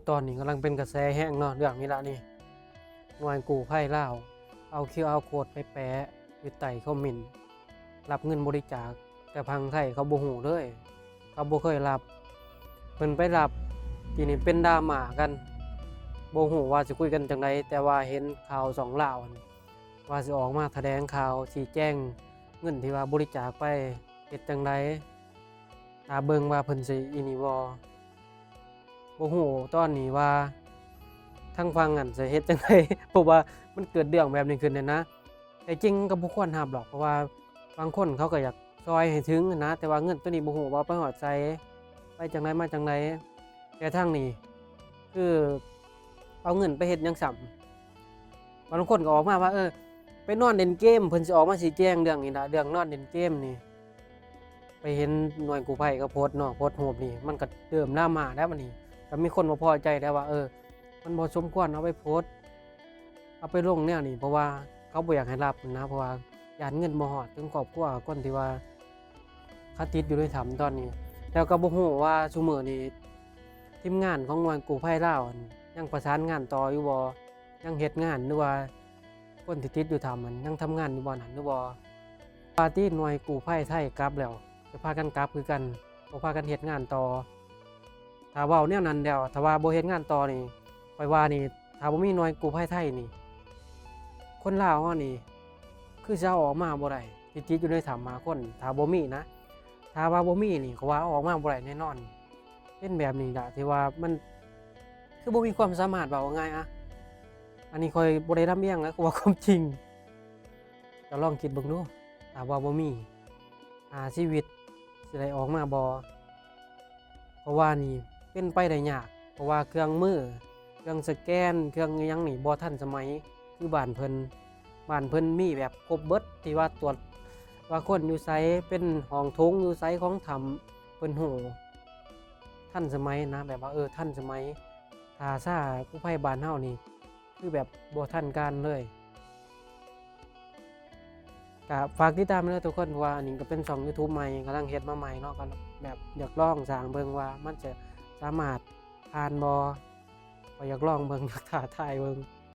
ตอนนี้กำลังเป็นกระแสแห้งเนาะเรื่องนี้ละนี่หน่วยกู้ภัยลาวเอา QR Code ไปแปะอยู่ใต้คอมเมนต์รับเงินบริจาคแต่พังไทยเขาบ่ฮู้เลยเขาบ่เคยรับเพิ่นไปรับทีนี้เป็นดราม่ากันบ่ฮู้ว่าสิคุยกันจังไดแต่ว่าเห็นข่าว2ลาวว่าสิออกมาแถลงข่าวชี้แจงเงินที่ว่าบริจาคไปเฮ็ดจังไดถ้าเบิ่งว่าเพิ่นสิอีนี่บ่ฮู้ตอนนี้ว่าทางฝั่งนั้นสิเฮ็ดจังได เพราะว่ามันเกิดเรื่องแบบนี้ขึ้นเนี่ยนะแต่จริงก็บ่ควรรับหรอกเพราะว่าบางคนเขาก็อยากซอยให้ถึงนะแต่ว่าเงินตัวนี้บ่ฮู้ว่าไปฮอดไสไปจังไดมาจังไดแต่ทางนี้คือเอาเงินไปเฮ็ดหยังซ้ำบางคนก็ออกมาว่าไปนอนเล่นเกมเพิ่นสิออกมาชี้แจงเรื่องนี้ล่ะเรื่องนอนเล่นเกมนี่ไปเห็นหน่วยกู้ภัยก็โพสต์เนาะโพสต์รูปนี่มันก็เริ่มดราม่าแล้วบัดนี้ก็มีคนบ่พอใจแล้วว่ามันบ่สมควรเอาไปโพสต์เอาไปลงแนวนี้เพราะว่าเขาบ่อยากให้รับนะเพราะว่าญาติเงินบ่ฮอดถึงครอบครัวคนที่ว่าเขาติดอยู่ในถ้ำตอนนี้แล้วก็บ่ฮู้ว่าซุมื้อนี้ทีมงานของหน่วยกู้ภัยลาวยังประสานงานต่ออยู่บ่ยังเฮ็ดงานหรือว่าคนที่ติดอยู่ถ้ำมันยังทำงานอยู่บ่นั่นหรือบ่ปาร์ตี้หน่วยกู้ภัยไทยกลับแล้วจะพากันกลับคือกันบ่พากันเฮ็ดงานต่อถ้าเว้าแนวนั้นแล้วถ้าว่าบ่เฮ็ดงานต่อนี่ข้อยว่านี่ถ้าบ่มีหน่วยกู้ภัยไทยนี่คนลาวเฮานี่คือสิเอาออกมาบ่ได้ที่ติดอยู่ในถ้ำ5คนถ้าบ่มีนะถ้าว่าบ่มีนี่ก็ว่าเอาออกมาบ่ได้แน่นอนเป็นแบบนี้ล่ะที่ว่ามันคือบ่มีความสามารถเว้าง่ายอะอันนี้ข้อยบ่ได้ลำเอียงนะว่าความจริงก็ลองคิดเบิ่งดูถ้าว่าบ่มีชีวิตสิได้ออกมาบ่เพราะว่านี่เป็นไปได้ยากเพราะว่าเครื่องมือเครื่องสแกนเครื่องอิหยังนี่บ่ทันสมัยคือบ้านเพิ่นมีแบบครบเบิดที่ว่าตรวจว่าคนอยู่ไสเป็นห้องโถงอยู่ไสของถ้ำเพิ่นฮู้ทันสมัยนะแบบว่าทันสมัยถ้าซากู้ภัยบ้านเฮานี่คือแบบบ่ทันการเลยก็ฝากติดตามเด้อทุกคนว่าอันนี้ก็เป็นช่อง YouTube ใหม่กำลังเฮ็ดมาใหม่เนาะก็แบบอยากลองสร้างเบิ่งว่ามันจะสามารถผ่านบ่ก็อยากลองเบิ่งอยากท้าทายเบิ่ง